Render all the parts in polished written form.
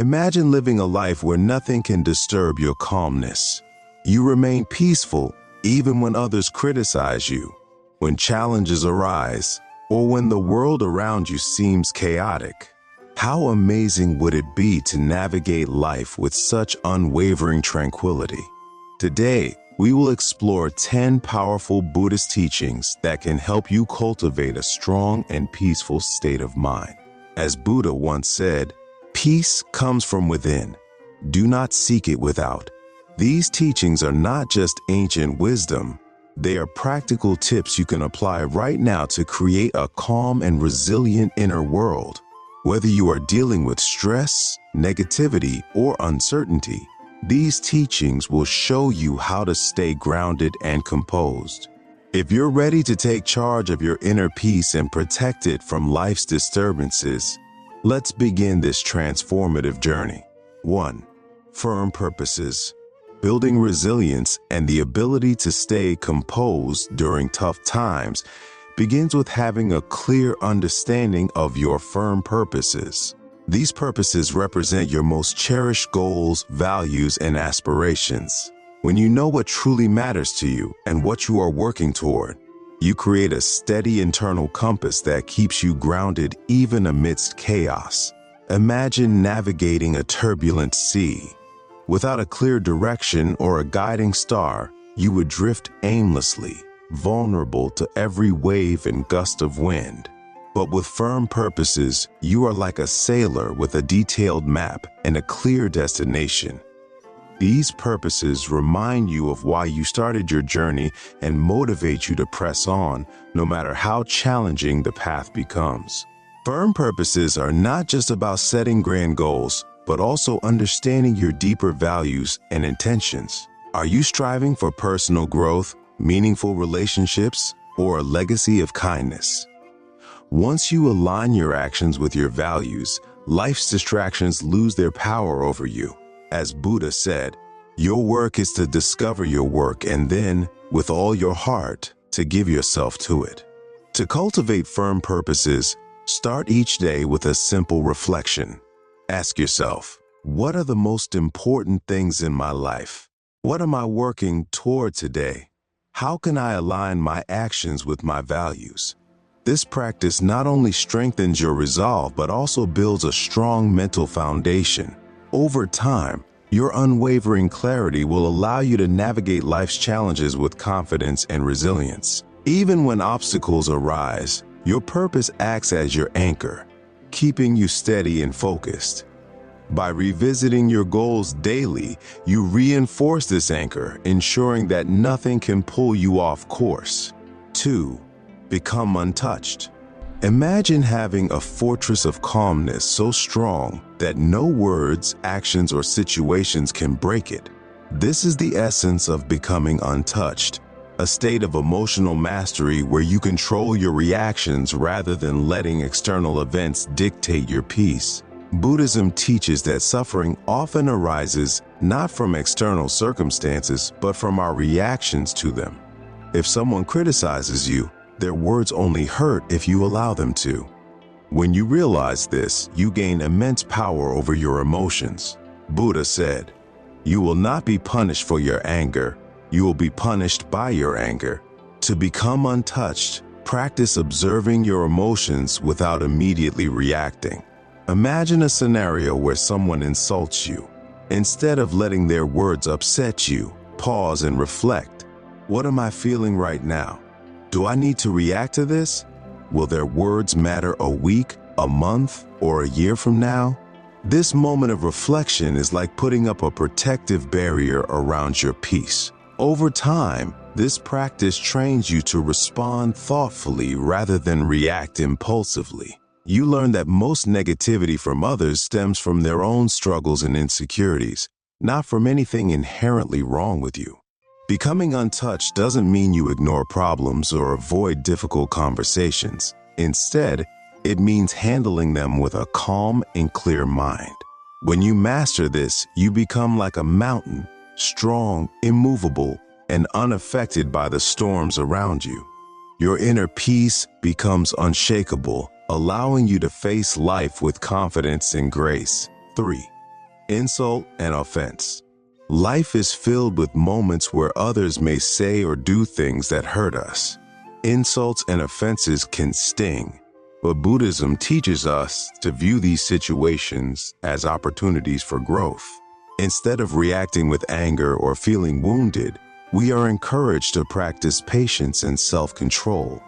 Imagine living a life where nothing can disturb your calmness. You remain peaceful even when others criticize you, when challenges arise, or when the world around you seems chaotic. How amazing would it be to navigate life with such unwavering tranquility? Today, we will explore 10 powerful Buddhist teachings that can help you cultivate a strong and peaceful state of mind. As Buddha once said, "Peace comes from within. Do not seek it without." These teachings are not just ancient wisdom. They are practical tips you can apply right now to create a calm and resilient inner world. Whether you are dealing with stress, negativity, or uncertainty, these teachings will show you how to stay grounded and composed. If you're ready to take charge of your inner peace and protect it from life's disturbances, let's begin this transformative journey. 1. Firm purposes. Building resilience and the ability to stay composed during tough times begins with having a clear understanding of your firm purposes. These purposes represent your most cherished goals, values, and aspirations. When you know what truly matters to you and what you are working toward, you create a steady internal compass that keeps you grounded even amidst chaos. Imagine navigating a turbulent sea. Without a clear direction or a guiding star, you would drift aimlessly, vulnerable to every wave and gust of wind. But with firm purposes, you are like a sailor with a detailed map and a clear destination. These purposes remind you of why you started your journey and motivate you to press on, no matter how challenging the path becomes. Firm purposes are not just about setting grand goals, but also understanding your deeper values and intentions. Are you striving for personal growth, meaningful relationships, or a legacy of kindness? Once you align your actions with your values, life's distractions lose their power over you. As Buddha said, your work is to discover your work and then, with all your heart, to give yourself to it. To cultivate firm purposes, start each day with a simple reflection. Ask yourself, what are the most important things in my life? What am I working toward today? How can I align my actions with my values? This practice not only strengthens your resolve, but also builds a strong mental foundation. Over time, your unwavering clarity will allow you to navigate life's challenges with confidence and resilience. Even when obstacles arise, your purpose acts as your anchor, keeping you steady and focused. By revisiting your goals daily, you reinforce this anchor, ensuring that nothing can pull you off course. 2. Become untouched. Imagine having a fortress of calmness so strong that no words, actions, or situations can break it. This is the essence of becoming untouched, a state of emotional mastery where you control your reactions rather than letting external events dictate your peace. Buddhism teaches that suffering often arises not from external circumstances, but from our reactions to them. If someone criticizes you, their words only hurt if you allow them to. When you realize this, you gain immense power over your emotions. Buddha said, "You will not be punished for your anger. You will be punished by your anger." To become untouched, practice observing your emotions without immediately reacting. Imagine a scenario where someone insults you. Instead of letting their words upset you, pause and reflect. What am I feeling right now? Do I need to react to this? Will their words matter a week, a month, or a year from now? This moment of reflection is like putting up a protective barrier around your peace. Over time, this practice trains you to respond thoughtfully rather than react impulsively. You learn that most negativity from others stems from their own struggles and insecurities, not from anything inherently wrong with you. Becoming untouched doesn't mean you ignore problems or avoid difficult conversations. Instead, it means handling them with a calm and clear mind. When you master this, you become like a mountain, strong, immovable, and unaffected by the storms around you. Your inner peace becomes unshakable, allowing you to face life with confidence and grace. 3. insult, and offense. Life is filled with moments where others may say or do things that hurt us. Insults and offenses can sting, but Buddhism teaches us to view these situations as opportunities for growth. Instead of reacting with anger or feeling wounded, we are encouraged to practice patience and self-control.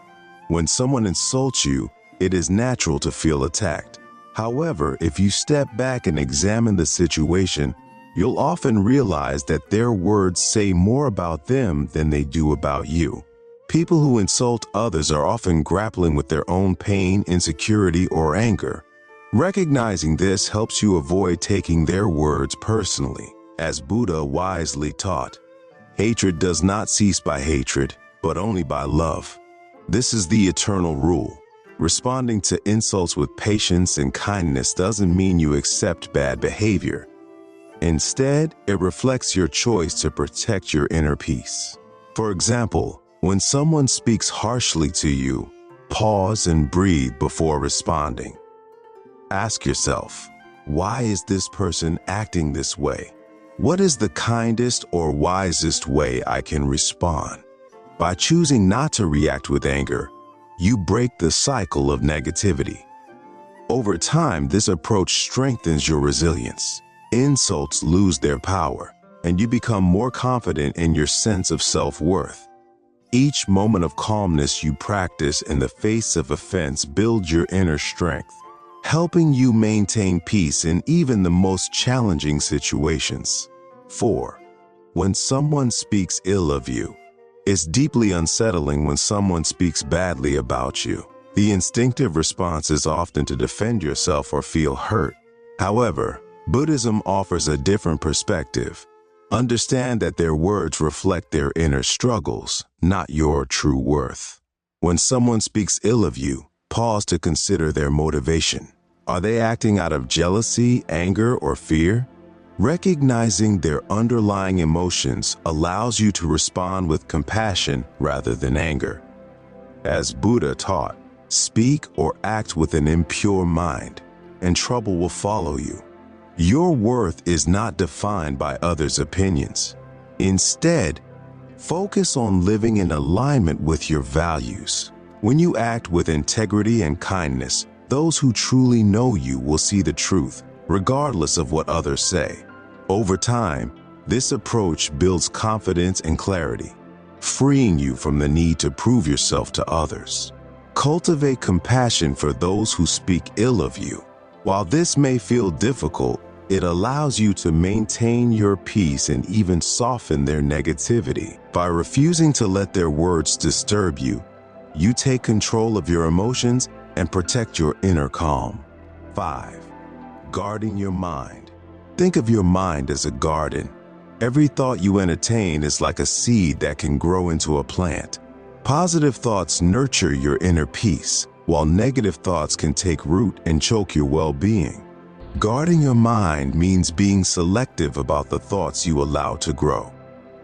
When someone insults you, it is natural to feel attacked. However, if you step back and examine the situation, you'll often realize that their words say more about them than they do about you. People who insult others are often grappling with their own pain, insecurity, or anger. Recognizing this helps you avoid taking their words personally. As Buddha wisely taught, hatred does not cease by hatred, but only by love. This is the eternal rule. Responding to insults with patience and kindness doesn't mean you accept bad behavior. Instead, it reflects your choice to protect your inner peace. For example, when someone speaks harshly to you, pause and breathe before responding. Ask yourself, why is this person acting this way? What is the kindest or wisest way I can respond? By choosing not to react with anger, you break the cycle of negativity. Over time, this approach strengthens your resilience. Insults lose their power, and you become more confident in your sense of self-worth. Each moment of calmness you practice in the face of offense builds your inner strength, helping you maintain peace in even the most challenging situations. 4. When someone speaks ill of you. It's deeply unsettling when someone speaks badly about you. The instinctive response is often to defend yourself or feel hurt. However, Buddhism offers a different perspective. Understand that their words reflect their inner struggles, not your true worth. When someone speaks ill of you, pause to consider their motivation. Are they acting out of jealousy, anger, or fear? Recognizing their underlying emotions allows you to respond with compassion rather than anger. As Buddha taught, speak or act with an impure mind, and trouble will follow you. Your worth is not defined by others' opinions. Instead, focus on living in alignment with your values. When you act with integrity and kindness, those who truly know you will see the truth, regardless of what others say. Over time, this approach builds confidence and clarity, freeing you from the need to prove yourself to others. Cultivate compassion for those who speak ill of you. While this may feel difficult, it allows you to maintain your peace and even soften their negativity. By refusing to let their words disturb you, you take control of your emotions and protect your inner calm. 5. Guarding your mind. Think of your mind as a garden. Every thought you entertain is like a seed that can grow into a plant. Positive thoughts nurture your inner peace, while negative thoughts can take root and choke your well-being. Guarding your mind means being selective about the thoughts you allow to grow.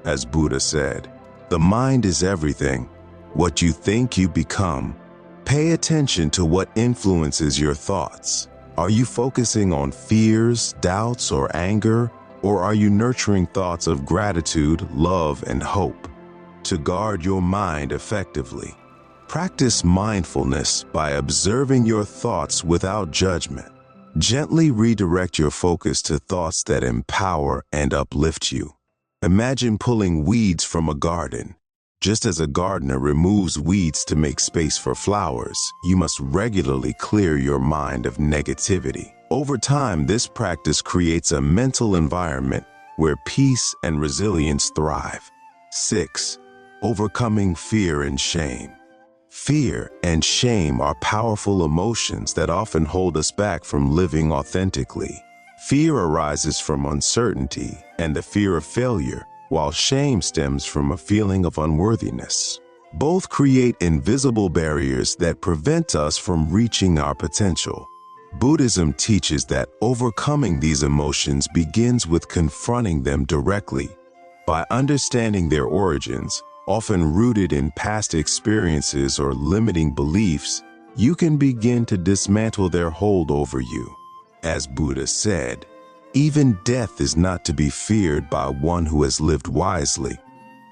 As Buddha said, the mind is everything. What you think, you become. Pay attention to what influences your thoughts. Are you focusing on fears, doubts, or anger, or are you nurturing thoughts of gratitude, love, and hope? To guard your mind effectively, practice mindfulness by observing your thoughts without judgment. Gently redirect your focus to thoughts that empower and uplift you. Imagine pulling weeds from a garden. Just as a gardener removes weeds to make space for flowers, you must regularly clear your mind of negativity. Over time, this practice creates a mental environment where peace and resilience thrive. 6. Overcoming fear and shame. Fear and shame are powerful emotions that often hold us back from living authentically. Fear arises from uncertainty and the fear of failure, while shame stems from a feeling of unworthiness. Both create invisible barriers that prevent us from reaching our potential. Buddhism teaches that overcoming these emotions begins with confronting them directly. By understanding their origins, often rooted in past experiences or limiting beliefs, you can begin to dismantle their hold over you. As Buddha said, Even death is not to be feared by one who has lived wisely.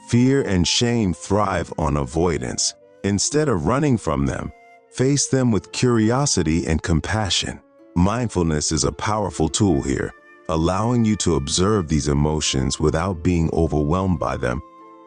Fear and shame thrive on avoidance. Instead of running from them, face them with curiosity and compassion. Mindfulness is a powerful tool here, allowing you to observe these emotions without being overwhelmed by them.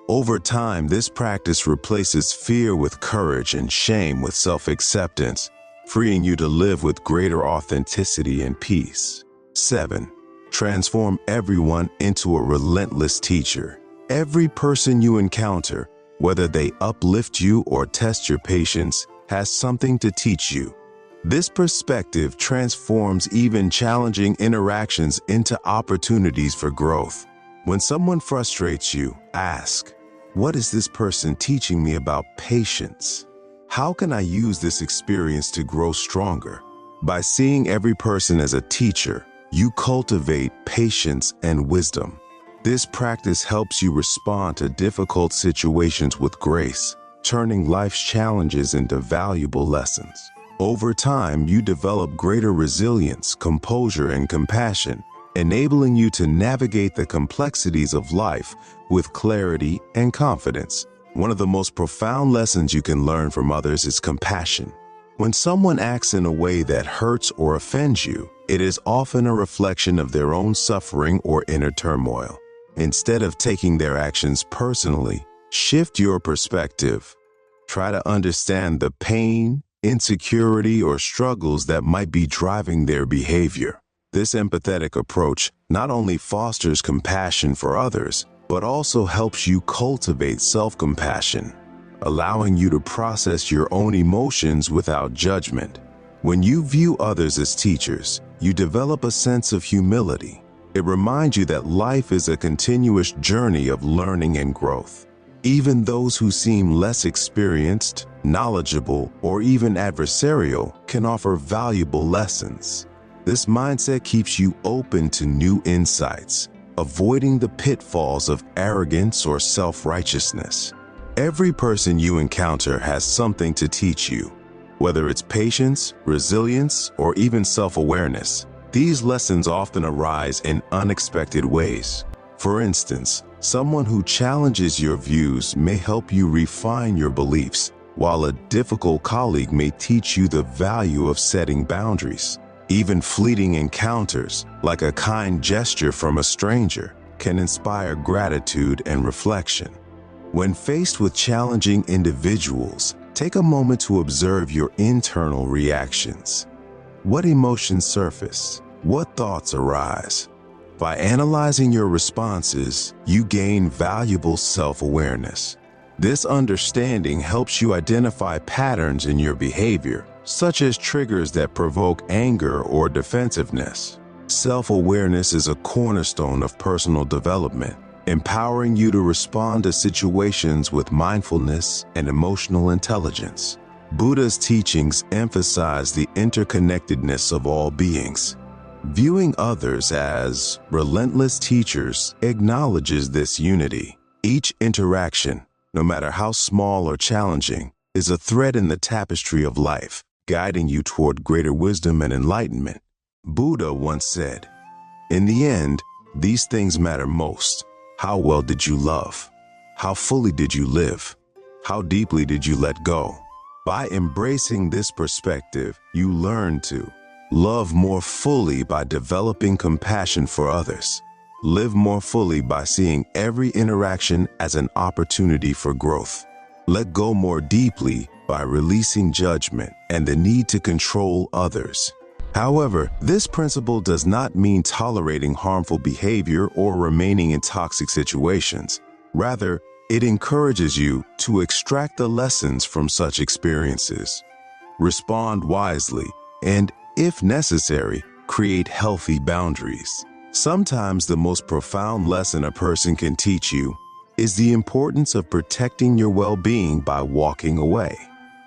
Over time, this practice replaces fear with courage and shame with self-acceptance, freeing you to live with greater authenticity and peace. 7. Transform everyone into a relentless teacher. Every person you encounter, whether they uplift you or test your patience, has something to teach you. This perspective transforms even challenging interactions into opportunities for growth. When someone frustrates you, ask, "What is this person teaching me about patience? How can I use this experience to grow stronger?" By seeing every person as a teacher, you cultivate patience and wisdom. This practice helps you respond to difficult situations with grace, turning life's challenges into valuable lessons. Over time, you develop greater resilience, composure, and compassion, enabling you to navigate the complexities of life with clarity and confidence. One of the most profound lessons you can learn from others is compassion. When someone acts in a way that hurts or offends you, it is often a reflection of their own suffering or inner turmoil. Instead of taking their actions personally, shift your perspective. Try to understand the pain, insecurity, or struggles that might be driving their behavior. This empathetic approach not only fosters compassion for others, but also helps you cultivate self-compassion, allowing you to process your own emotions without judgment. When you view others as teachers, you develop a sense of humility. It reminds you that life is a continuous journey of learning and growth. Even those who seem less experienced, knowledgeable, or even adversarial can offer valuable lessons. This mindset keeps you open to new insights, avoiding the pitfalls of arrogance or self-righteousness. Every person you encounter has something to teach you, whether it's patience, resilience, or even self-awareness. These lessons often arise in unexpected ways. For instance, someone who challenges your views may help you refine your beliefs, while a difficult colleague may teach you the value of setting boundaries. Even fleeting encounters, like a kind gesture from a stranger, can inspire gratitude and reflection. When faced with challenging individuals, take a moment to observe your internal reactions. What emotions surface? What thoughts arise? By analyzing your responses, you gain valuable self-awareness. This understanding helps you identify patterns in your behavior, such as triggers that provoke anger or defensiveness. Self-awareness is a cornerstone of personal development, empowering you to respond to situations with mindfulness and emotional intelligence. Buddha's teachings emphasize the interconnectedness of all beings. Viewing others as relentless teachers acknowledges this unity. Each interaction, no matter how small or challenging, is a thread in the tapestry of life, guiding you toward greater wisdom and enlightenment. Buddha once said, "In the end, these things matter most. How well did you love? How fully did you live? How deeply did you let go?" By embracing this perspective, you learn to love more fully by developing compassion for others, live more fully by seeing every interaction as an opportunity for growth, let go more deeply by releasing judgment and the need to control others. However, this principle does not mean tolerating harmful behavior or remaining in toxic situations. Rather, it encourages you to extract the lessons from such experiences, respond wisely, and, if necessary, create healthy boundaries. Sometimes the most profound lesson a person can teach you is the importance of protecting your well-being by walking away.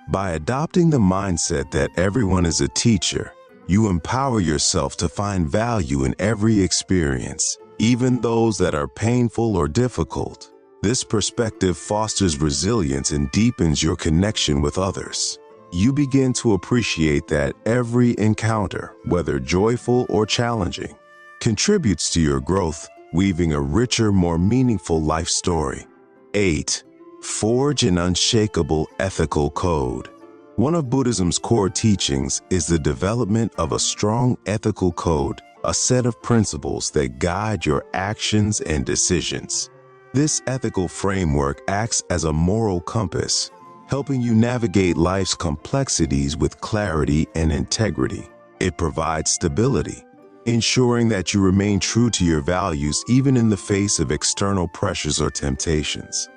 By adopting the mindset that everyone is a teacher, you empower yourself to find value in every experience, even those that are painful or difficult. This perspective fosters resilience and deepens your connection with others. You begin to appreciate that every encounter, whether joyful or challenging, contributes to your growth, weaving a richer, more meaningful life story. 8. Forge an unshakable ethical code. One of Buddhism's core teachings is the development of a strong ethical code, a set of principles that guide your actions and decisions. This ethical framework acts as a moral compass, helping you navigate life's complexities with clarity and integrity. It provides stability, ensuring that you remain true to your values even in the face of external pressures or temptations.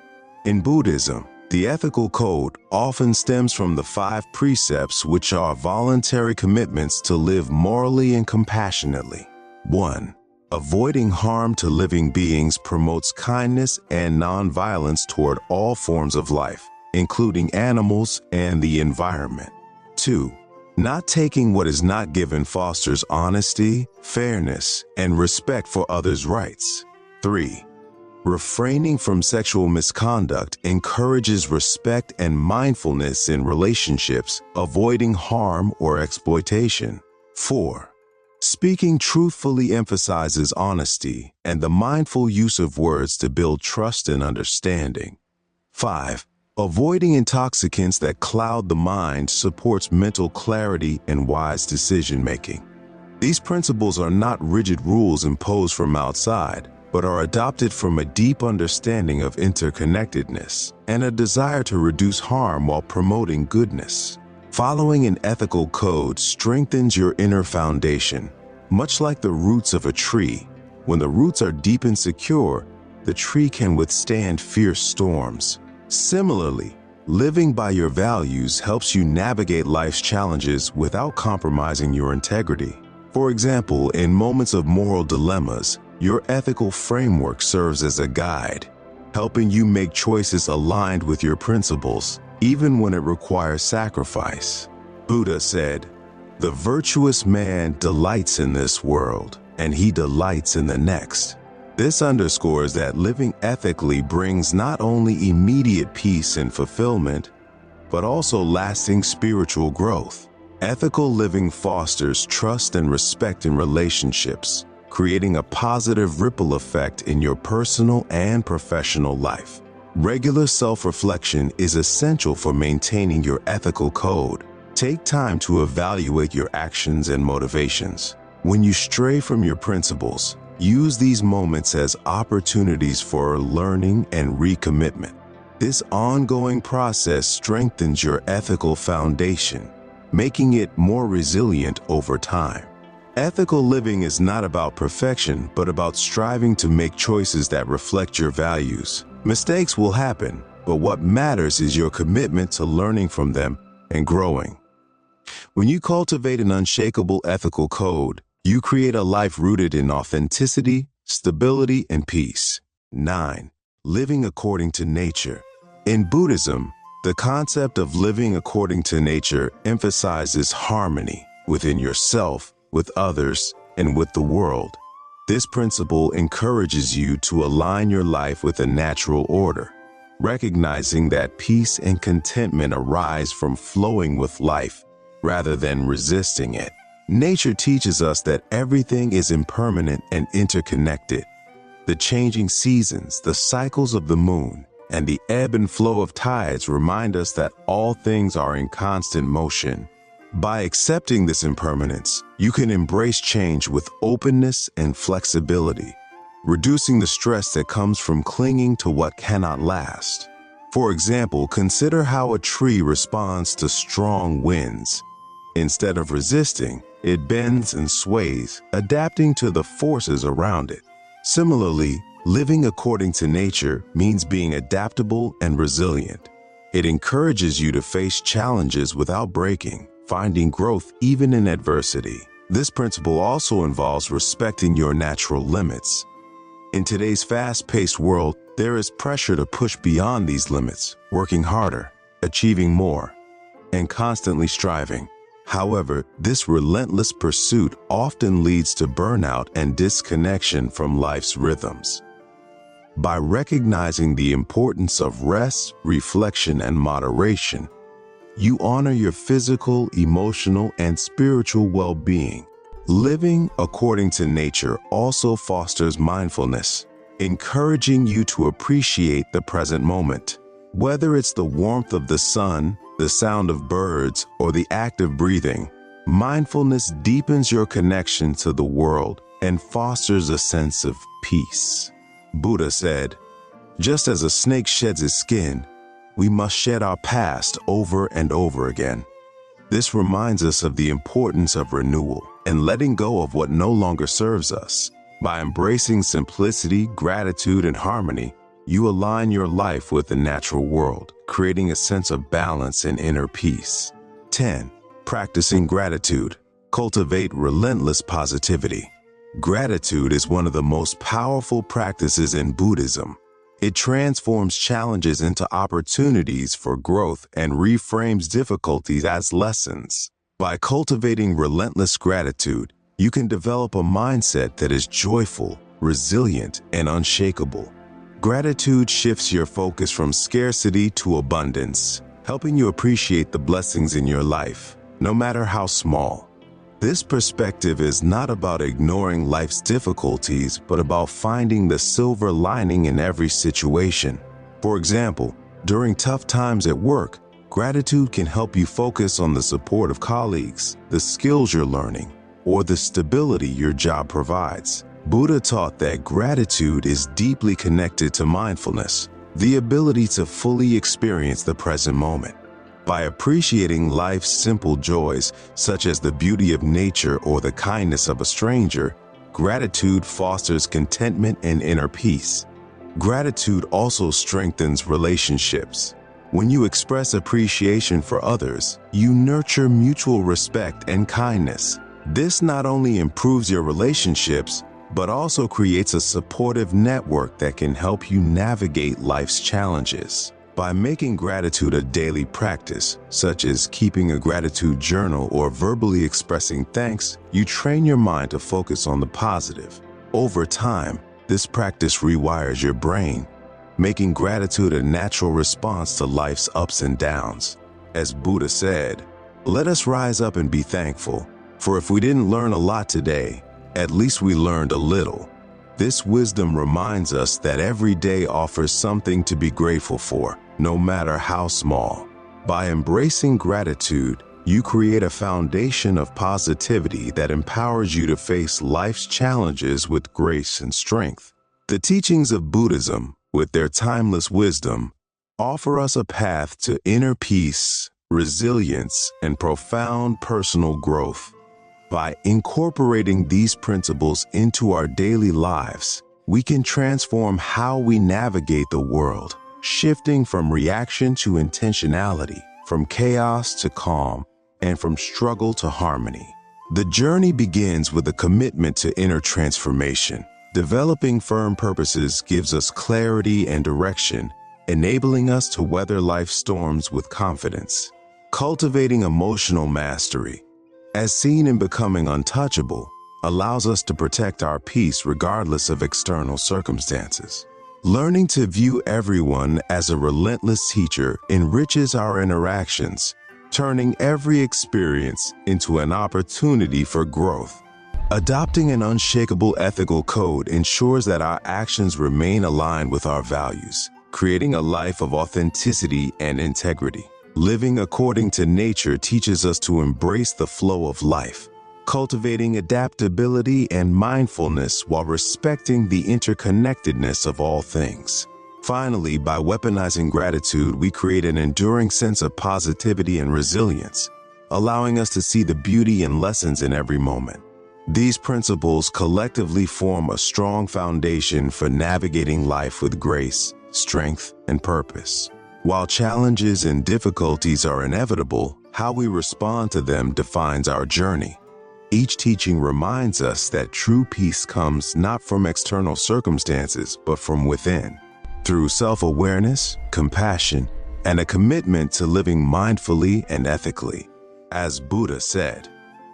In Buddhism, the ethical code often stems from the 5 precepts, which are voluntary commitments to live morally and compassionately. 1. Avoiding harm to living beings promotes kindness and nonviolence toward all forms of life, including animals and the environment. 2. Not taking what is not given fosters honesty, fairness, and respect for others' rights. 3. Refraining from sexual misconduct encourages respect and mindfulness in relationships, avoiding harm or exploitation. 4. Speaking truthfully emphasizes honesty and the mindful use of words to build trust and understanding. 5. Avoiding intoxicants that cloud the mind supports mental clarity and wise decision-making. These principles are not rigid rules imposed from outside, but are adopted from a deep understanding of interconnectedness and a desire to reduce harm while promoting goodness. Following an ethical code strengthens your inner foundation. Much like the roots of a tree, when the roots are deep and secure, the tree can withstand fierce storms. Similarly, living by your values helps you navigate life's challenges without compromising your integrity. For example, in moments of moral dilemmas, your ethical framework serves as a guide, helping you make choices aligned with your principles, even when it requires sacrifice. Buddha said, "The virtuous man delights in this world, and he delights in the next." This underscores that living ethically brings not only immediate peace and fulfillment, but also lasting spiritual growth. Ethical living fosters trust and respect in relationships, creating a positive ripple effect in your personal and professional life. Regular self-reflection is essential for maintaining your ethical code. Take time to evaluate your actions and motivations. When you stray from your principles, use these moments as opportunities for learning and recommitment. This ongoing process strengthens your ethical foundation, making it more resilient over time. Ethical living is not about perfection, but about striving to make choices that reflect your values. Mistakes will happen, but what matters is your commitment to learning from them and growing. When you cultivate an unshakable ethical code, you create a life rooted in authenticity, stability, and peace. 9. Living according to nature. In Buddhism, the concept of living according to nature emphasizes harmony within yourself, with others, and with the world. This principle encourages you to align your life with a natural order, recognizing that peace and contentment arise from flowing with life rather than resisting it. Nature teaches us that everything is impermanent and interconnected. The changing seasons, the cycles of the moon, and the ebb and flow of tides remind us that all things are in constant motion. By accepting this impermanence, you can embrace change with openness and flexibility, reducing the stress that comes from clinging to what cannot last. For example, consider how a tree responds to strong winds. Instead of resisting, it bends and sways, adapting to the forces around it. Similarly, living according to nature means being adaptable and resilient. It encourages you to face challenges without breaking, finding growth even in adversity. This principle also involves respecting your natural limits. In today's fast-paced world, there is pressure to push beyond these limits, working harder, achieving more, and constantly striving. However, this relentless pursuit often leads to burnout and disconnection from life's rhythms. By recognizing the importance of rest, reflection, and moderation, you honor your physical, emotional, and spiritual well-being, Living according to nature also fosters mindfulness, encouraging you to appreciate the present moment. Whether it's the warmth of the sun, the sound of birds, or the act of breathing, mindfulness deepens your connection to the world and fosters a sense of peace. Buddha said, "Just as a snake sheds its skin, we must shed our past over and over again." This reminds us of the importance of renewal and letting go of what no longer serves us. By embracing simplicity, gratitude, and harmony, you align your life with the natural world, creating a sense of balance and inner peace. 10. Practicing gratitude. Cultivate relentless positivity. Gratitude is one of the most powerful practices in Buddhism. It transforms challenges into opportunities for growth and reframes difficulties as lessons. By cultivating relentless gratitude, you can develop a mindset that is joyful, resilient, and unshakable. Gratitude shifts your focus from scarcity to abundance, helping you appreciate the blessings in your life, no matter how small. This perspective is not about ignoring life's difficulties, but about finding the silver lining in every situation. For example, during tough times at work, gratitude can help you focus on the support of colleagues, the skills you're learning, or the stability your job provides. Buddha taught that gratitude is deeply connected to mindfulness, the ability to fully experience the present moment. By appreciating life's simple joys, such as the beauty of nature or the kindness of a stranger, gratitude fosters contentment and inner peace. Gratitude also strengthens relationships. When you express appreciation for others, you nurture mutual respect and kindness. This not only improves your relationships, but also creates a supportive network that can help you navigate life's challenges. By making gratitude a daily practice, such as keeping a gratitude journal or verbally expressing thanks, you train your mind to focus on the positive. Over time, this practice rewires your brain, making gratitude a natural response to life's ups and downs. As Buddha said, "Let us rise up and be thankful, for if we didn't learn a lot today, at least we learned a little." This wisdom reminds us that every day offers something to be grateful for, no matter how small. By embracing gratitude, you create a foundation of positivity that empowers you to face life's challenges with grace and strength. The teachings of Buddhism, with their timeless wisdom, offer us a path to inner peace, resilience, and profound personal growth. By incorporating these principles into our daily lives, we can transform how we navigate the world, shifting from reaction to intentionality, from chaos to calm, and from struggle to harmony. The journey begins with a commitment to inner transformation. Developing firm purposes gives us clarity and direction, enabling us to weather life's storms with confidence. Cultivating emotional mastery, as seen in Becoming Untouchable, allows us to protect our peace regardless of external circumstances. Learning to view everyone as a relentless teacher enriches our interactions, turning every experience into an opportunity for growth. Adopting an unshakable ethical code ensures that our actions remain aligned with our values, creating a life of authenticity and integrity. Living according to nature teaches us to embrace the flow of life, cultivating adaptability and mindfulness while respecting the interconnectedness of all things. Finally, by weaponizing gratitude, we create an enduring sense of positivity and resilience, allowing us to see the beauty and lessons in every moment. These principles collectively form a strong foundation for navigating life with grace, strength, and purpose. While challenges and difficulties are inevitable, how we respond to them defines our journey. Each teaching reminds us that true peace comes not from external circumstances, but from within. Through self-awareness, compassion, and a commitment to living mindfully and ethically. As Buddha said,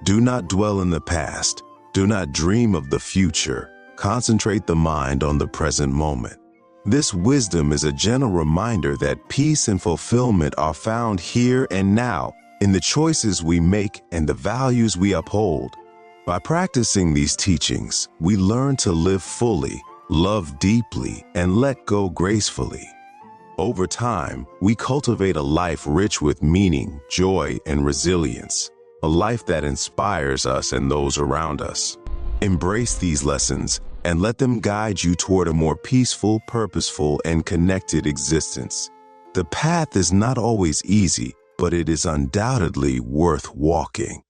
"Do not dwell in the past, do not dream of the future, concentrate the mind on the present moment." This wisdom is a gentle reminder that peace and fulfillment are found here and now, in the choices we make and the values we uphold. By practicing these teachings, we learn to live fully, love deeply, and let go gracefully. Over time, we cultivate a life rich with meaning, joy, and resilience, a life that inspires us and those around us. Embrace these lessons and let them guide you toward a more peaceful, purposeful, and connected existence. The path is not always easy, but it is undoubtedly worth walking.